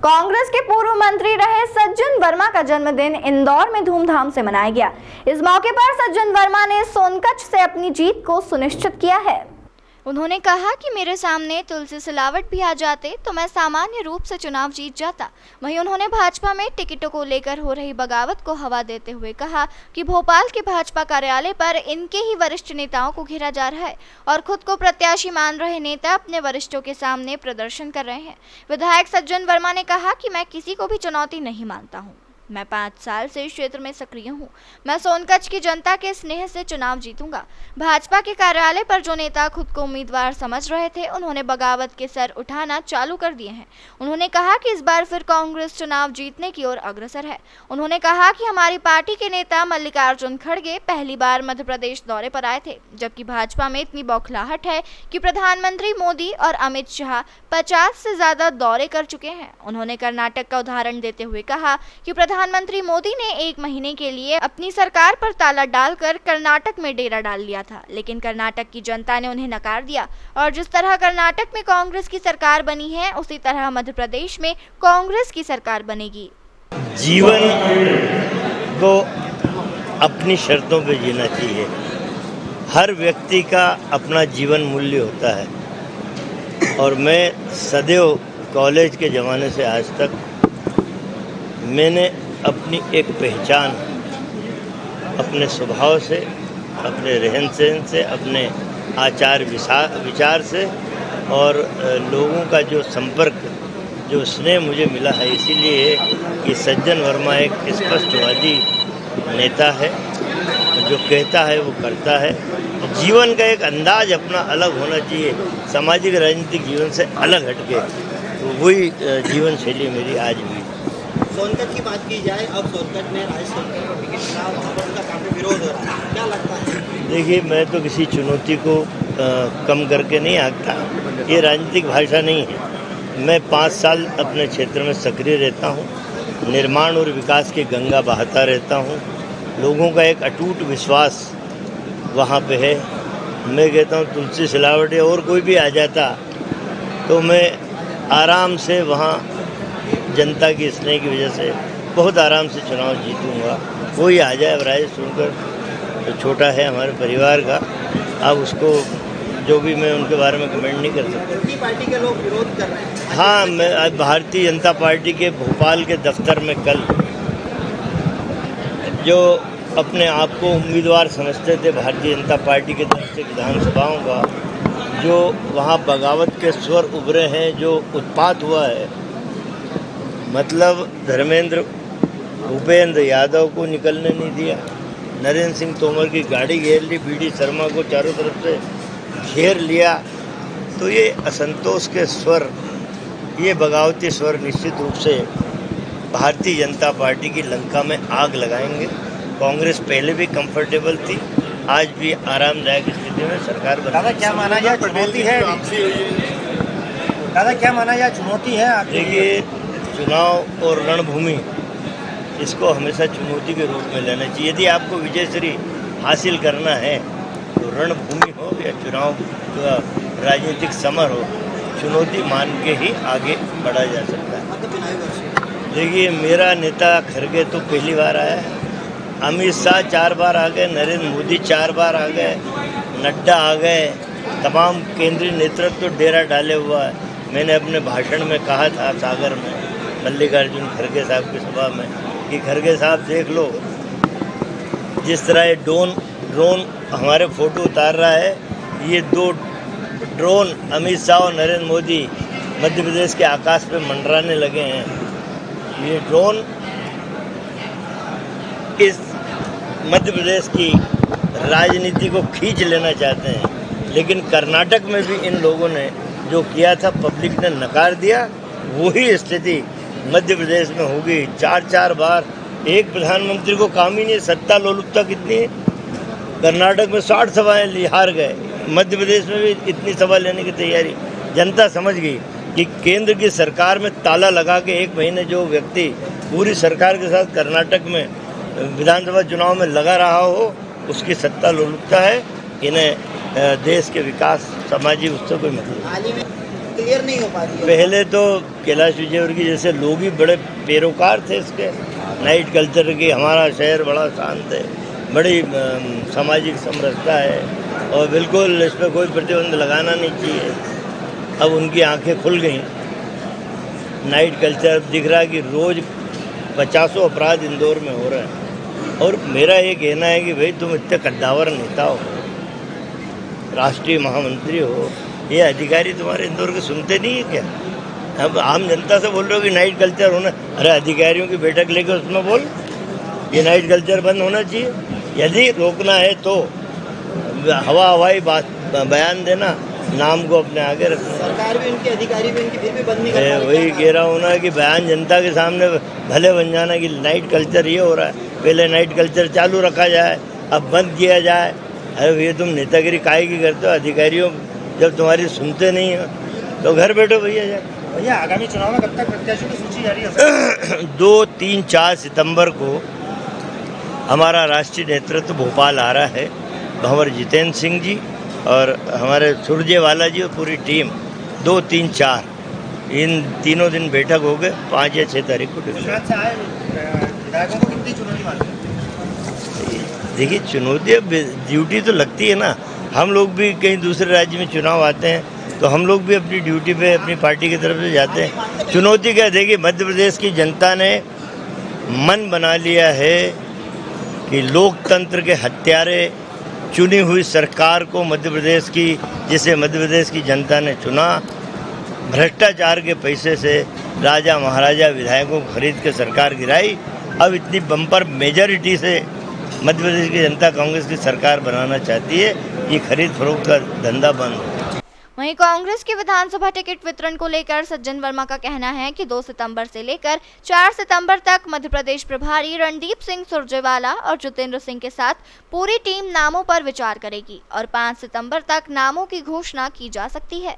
कांग्रेस के पूर्व मंत्री रहे सज्जन वर्मा का जन्मदिन इंदौर में धूमधाम से मनाया गया। इस मौके पर सज्जन वर्मा ने सोनकच्छ से अपनी जीत को सुनिश्चित किया है। उन्होंने कहा कि मेरे सामने तुलसी सिलावट भी आ जाते तो मैं सामान्य रूप से चुनाव जीत जाता। वहीं उन्होंने भाजपा में टिकटों को लेकर हो रही बगावत को हवा देते हुए कहा कि भोपाल के भाजपा कार्यालय पर इनके ही वरिष्ठ नेताओं को घेरा जा रहा है और खुद को प्रत्याशी मान रहे नेता अपने वरिष्ठों के सामने प्रदर्शन कर रहे हैं। विधायक सज्जन वर्मा ने कहा कि मैं किसी को भी चुनौती नहीं मानता हूँ। मैं 5 साल से इस क्षेत्र में सक्रिय हूँ। मैं सोनकच्छ की जनता के स्नेह से चुनाव जीतूंगा। भाजपा के कार्यालय पर जो नेता खुद को उम्मीदवार समझ रहे थे, उन्होंने बगावत के सर उठाना चालू कर दिए हैं। उन्होंने कहा कि इस बार फिर कांग्रेस चुनाव जीतने की ओर अग्रसर है। उन्होंने कहा कि हमारी पार्टी के नेता मल्लिकार्जुन खड़गे पहली बार मध्य प्रदेश दौरे पर आए थे, जबकि भाजपा में इतनी बौखलाहट है कि प्रधानमंत्री मोदी और अमित शाह 50 से ज्यादा दौरे कर चुके हैं। उन्होंने कर्नाटक का उदाहरण देते हुए कहा कि प्रधानमंत्री मोदी ने 1 महीने के लिए अपनी सरकार पर ताला डालकर कर्नाटक में डेरा डाल लिया था, लेकिन कर्नाटक की जनता ने उन्हें नकार दिया और जिस तरह कर्नाटक में कांग्रेस की सरकार बनी है, उसी तरह मध्य प्रदेश में कांग्रेस की सरकार बनेगी। जीवन को अपनी शर्तों पे जीना चाहिए। हर व्यक्ति का अपना जीवन मूल्य होता है और मैं सदैव कॉलेज के ज़माने से आज तक मैंने अपनी एक पहचान अपने स्वभाव से, अपने रहन सहन से, अपने आचार विचार से और लोगों का जो संपर्क, जो स्नेह मुझे मिला है, इसीलिए कि सज्जन वर्मा एक स्पष्टवादी नेता है। जो कहता है वो करता है। जीवन का एक अंदाज अपना अलग होना चाहिए, सामाजिक राजनीतिक जीवन से अलग हटके। तो वही जीवन शैली मेरी आज भी। सोनकच्छ की बात की जाए, अब सोनकच्छ में राज सोनकच्छ को टिकट मिला, वहाँ पर उनका काफ़ी विरोध हो रहा है, क्या लगता है? देखिए, मैं तो किसी चुनौती को कम करके नहीं आंकता। ये राजनीतिक भाषा नहीं है। मैं 5 साल अपने क्षेत्र में सक्रिय रहता हूँ, निर्माण और विकास की गंगा बहाता रहता हूँ। लोगों का एक अटूट विश्वास वहाँ पे है। मैं कहता हूँ तुलसी सिलावट और कोई भी आ जाता तो मैं आराम से वहाँ जनता की स्नेह की वजह से बहुत आराम से चुनाव जीतूंगा। कोई आ जाए, राय सुनकर तो छोटा है हमारे परिवार का, अब उसको जो भी मैं उनके बारे में कमेंट नहीं कर सकता। उनकी पार्टी के लोग विरोध कर रहे हैं। हाँ, मैं आज भारतीय जनता पार्टी के भोपाल के दफ्तर में कल जो अपने आप को उम्मीदवार समझते थे भारतीय जनता पार्टी के तरफ से विधानसभाओं का, जो वहाँ बगावत के स्वर उभरे हैं, जो उत्पात हुआ है, मतलब धर्मेंद्र भूपेंद्र यादव को निकलने नहीं दिया, नरेंद्र सिंह तोमर की गाड़ी घेर ली, बीडी शर्मा को चारों तरफ से घेर लिया। तो ये असंतोष के स्वर, ये बगावती स्वर निश्चित रूप से भारतीय जनता पार्टी की लंका में आग लगाएंगे। कांग्रेस पहले भी कंफर्टेबल थी, आज भी आरामदायक स्थिति में सरकार बना। दादा क्या माना जाए चुनौती है? दादा क्या माना जाए चुनौती है? देखिए, चुनाव और रणभूमि, इसको हमेशा चुनौती के रूप में लेना चाहिए। यदि आपको विजयश्री हासिल करना है तो रणभूमि हो या चुनाव का राजनीतिक समर हो, चुनौती मान के ही आगे बढ़ा जा सकता है। देखिए, मेरा नेता खड़गे तो पहली बार आया है, अमित शाह 4 बार आ गए, नरेंद्र मोदी 4 बार आ गए, नड्डा आ गए, तमाम केंद्रीय नेतृत्व तो डेरा डाले हुआ है। मैंने अपने भाषण में कहा था सागर में मल्लिकार्जुन खड़गे साहब की सभा में कि खड़गे साहब देख लो, जिस तरह ये ड्रोन हमारे फोटो उतार रहा है, ये 2 ड्रोन अमित शाह और नरेंद्र मोदी मध्य प्रदेश के आकाश पे मंडराने लगे हैं। ये ड्रोन इस मध्य प्रदेश की राजनीति को खींच लेना चाहते हैं, लेकिन कर्नाटक में भी इन लोगों ने जो किया था, पब्लिक ने नकार दिया। वही स्थिति मध्य प्रदेश में होगी। 4 बार एक प्रधानमंत्री को काम ही नहीं, सत्ता लोलुपता कितनी है। कर्नाटक में 60 सभाएं ली, हार गए। मध्य प्रदेश में भी इतनी सभा लेने की तैयारी। जनता समझ गई कि केंद्र की सरकार में ताला लगा के 1 महीने जो व्यक्ति पूरी सरकार के साथ कर्नाटक में विधानसभा चुनाव में लगा रहा हो, उसकी सत्ता लोलुपता है। इन्हें देश के विकास, सामाजिक उत्सव को मतलब क्लियर नहीं हो पा रही है। पहले तो कैलाश विजयवर्गीय जैसे लोग ही बड़े पैरोकार थे इसके नाइट कल्चर की। हमारा शहर बड़ा शांत है, बड़ी सामाजिक समरसता है और बिल्कुल इस पर कोई प्रतिबंध लगाना नहीं चाहिए। अब उनकी आंखें खुल गई। नाइट कल्चर दिख रहा है कि रोज़ 50 अपराध इंदौर में हो रहे हैं। और मेरा ये कहना है कि भाई तुम इतने कद्दावर नेता हो, राष्ट्रीय महामंत्री हो, ये अधिकारी तुम्हारे इंदौर के सुनते नहीं है क्या? अब आम जनता से बोल रहे हो कि नाइट कल्चर होना, अरे अधिकारियों की बैठक लेकर उसमें बोल ये नाइट कल्चर बंद होना चाहिए। यदि रोकना है तो हवाई बात बयान देना, नाम को अपने आगे रखना। सरकार भी उनके अधिकारी भी उनकी फिर भी बंद नहीं कर पा रही। वही कह रहा हूँ ना कि बयान जनता के सामने भले बन जाना कि नाइट कल्चर ये हो रहा है, पहले नाइट कल्चर चालू रखा जाए, अब बंद किया जाए। अरे ये तुम नेतागिरी काहे की करते हो? अधिकारियों जब तुम्हारी सुनते नहीं हो तो घर बैठो भैया जाए। भैया आगामी चुनाव में कब तक प्रत्याशियों की सूची जारी है? 2, 3, 4 सितंबर को हमारा राष्ट्रीय नेतृत्व भोपाल आ रहा है। भंवर जितेंद्र सिंह जी और हमारे सुरजेवाला जी और पूरी टीम 2, 3, 4 इन तीनों दिन बैठक हो गए। 5 या 6 तारीख को गुजरात से आए विधायकों को कितनी चुनौती मानते हैं? देखिए, चुनौती अब ड्यूटी तो लगती है ना। हम लोग भी कहीं दूसरे राज्य में चुनाव आते हैं तो हम लोग भी अपनी ड्यूटी पे अपनी पार्टी की तरफ से जाते हैं। चुनौती क्या? देखिए, मध्य प्रदेश की जनता ने मन बना लिया है कि लोकतंत्र के हत्यारे चुनी हुई सरकार को मध्य प्रदेश की, जिसे मध्य प्रदेश की जनता ने चुना, भ्रष्टाचार के पैसे से राजा महाराजा विधायकों को खरीद के सरकार गिराई। अब इतनी बम्पर मेजॉरिटी से मध्य प्रदेश की जनता कांग्रेस की सरकार बनाना चाहती है। ये खरीद फरोख्त का धंधा बंद हो। वहीं कांग्रेस की विधानसभा टिकट वितरण को लेकर सज्जन वर्मा का कहना है कि 2 सितंबर से लेकर 4 सितंबर तक मध्य प्रदेश प्रभारी रणदीप सिंह सुरजेवाला और जितेंद्र सिंह के साथ पूरी टीम नामों पर विचार करेगी और 5 सितंबर तक नामों की घोषणा की जा सकती है।